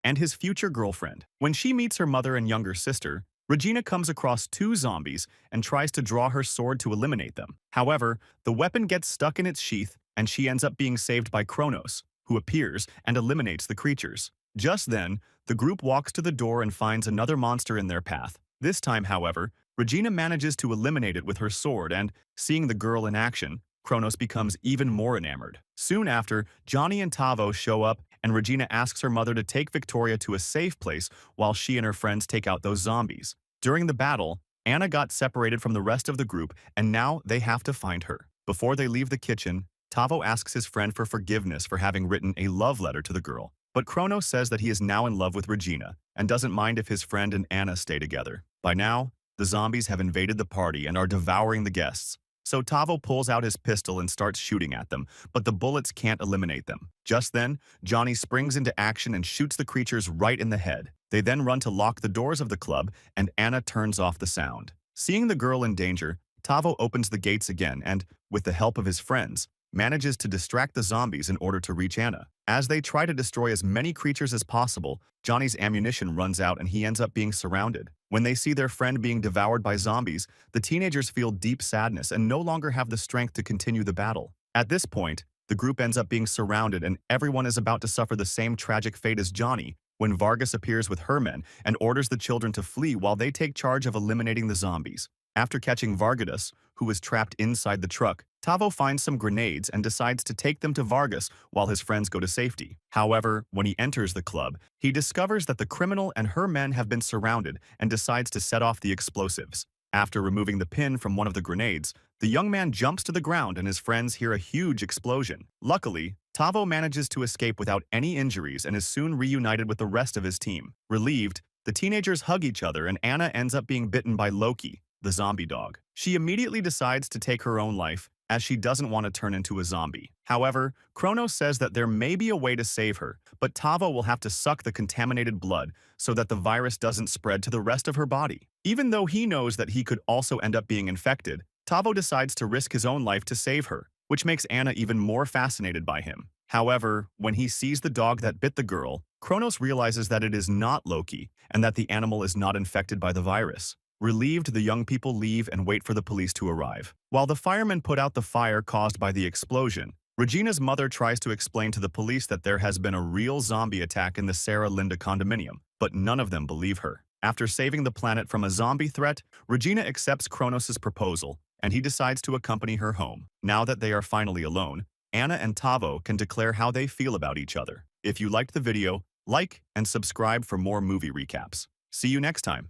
and his future girlfriend. When she meets her mother and younger sister, Regina comes across two zombies and tries to draw her sword to eliminate them. However, the weapon gets stuck in its sheath and she ends up being saved by Kronos, who appears and eliminates the creatures. Just then, the group walks to the door and finds another monster in their path. This time, however, Regina manages to eliminate it with her sword and, seeing the girl in action, Kronos becomes even more enamored. Soon after, Johnny and Tavo show up and Regina asks her mother to take Victoria to a safe place while she and her friends take out those zombies. During the battle, Anna got separated from the rest of the group and now they have to find her. Before they leave the kitchen, Tavo asks his friend for forgiveness for having written a love letter to the girl. But Kronos says that he is now in love with Regina and doesn't mind if his friend and Anna stay together. By now, the zombies have invaded the party and are devouring the guests. So Tavo pulls out his pistol and starts shooting at them, but the bullets can't eliminate them. Just then, Johnny springs into action and shoots the creatures right in the head. They then run to lock the doors of the club, and Anna turns off the sound. Seeing the girl in danger, Tavo opens the gates again and, with the help of his friends, manages to distract the zombies in order to reach Anna. As they try to destroy as many creatures as possible, Johnny's ammunition runs out and he ends up being surrounded. When they see their friend being devoured by zombies, the teenagers feel deep sadness and no longer have the strength to continue the battle. At this point, the group ends up being surrounded and everyone is about to suffer the same tragic fate as Johnny when Vargas appears with her men and orders the children to flee while they take charge of eliminating the zombies. After catching Vargas, who was trapped inside the truck, Tavo finds some grenades and decides to take them to Vargas while his friends go to safety. However, when he enters the club, he discovers that the criminal and her men have been surrounded and decides to set off the explosives. After removing the pin from one of the grenades, the young man jumps to the ground and his friends hear a huge explosion. Luckily, Tavo manages to escape without any injuries and is soon reunited with the rest of his team. Relieved, the teenagers hug each other and Anna ends up being bitten by Loki, the zombie dog. She immediately decides to take her own life, as she doesn't want to turn into a zombie. However, Kronos says that there may be a way to save her, but Tavo will have to suck the contaminated blood so that the virus doesn't spread to the rest of her body. Even though he knows that he could also end up being infected, Tavo decides to risk his own life to save her, which makes Anna even more fascinated by him. However, when he sees the dog that bit the girl, Kronos realizes that it is not Loki and that the animal is not infected by the virus. Relieved, the young people leave and wait for the police to arrive. While the firemen put out the fire caused by the explosion, Regina's mother tries to explain to the police that there has been a real zombie attack in the Sarah Linda condominium, but none of them believe her. After saving the planet from a zombie threat, Regina accepts Kronos' proposal, and he decides to accompany her home. Now that they are finally alone, Anna and Tavo can declare how they feel about each other. If you liked the video, like and subscribe for more movie recaps. See you next time.